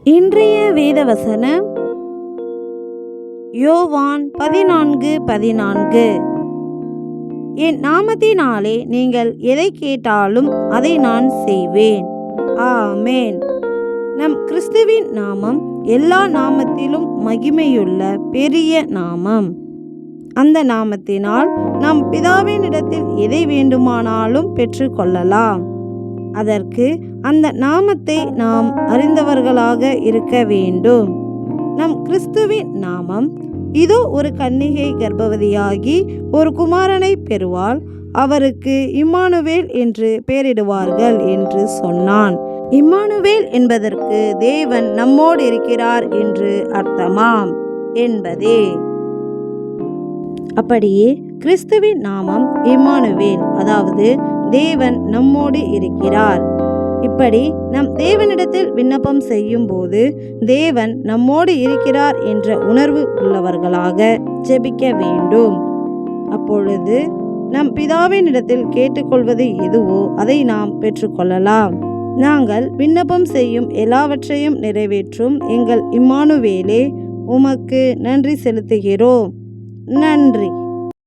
இன்றைய வேதவசனம் யோவான் 14:14. என் நாமத்தினாலே நீங்கள் எதை கேட்டாலும் அதை நான் செய்வேன். ஆமென். நம் கிறிஸ்துவின் நாமம் எல்லா நாமத்திலும் மகிமையுள்ள பெரிய நாமம். அந்த நாமத்தினால் நம் பிதாவினிடத்தில் எதை வேண்டுமானாலும் பெற்றுக்கொள்ளலாம். அதற்கு அந்த நாமத்தை நாம் அறிந்தவர்களாக இருக்க வேண்டும். நம் கிறிஸ்துவின் நாமம், இதோ ஒரு கன்னிகை கர்ப்பவதியாகி ஒரு குமாரனை பெறுவாள், அவருக்கு இம்மானுவேல் என்று பெயரிடுவார்கள் என்று சொன்னான். இம்மானுவேல் என்பதற்கு தேவன் நம்மோடு இருக்கிறார் என்று அர்த்தமாம் என்பதே. அப்படியே கிறிஸ்துவின் நாமம் இம்மானுவேல், அதாவது தேவன் நம்மோடு இருக்கிறார். இப்படி நம் தேவனிடத்தில் விண்ணப்பம் செய்யும் போது தேவன் நம்மோடு இருக்கிறார் என்ற உணர்வு உள்ளவர்களாக ஜெபிக்க வேண்டும். அப்பொழுது நம் பிதாவினிடத்தில் கேட்டுக்கொள்வது எதுவோ அதை நாம் பெற்றுக்கொள்ளலாம். நாங்கள் விண்ணப்பம் செய்யும் எல்லாவற்றையும் நிறைவேற்றும் எங்கள் இம்மானுவேலே, உமக்கு நன்றி செலுத்துகிறோம். நன்றி.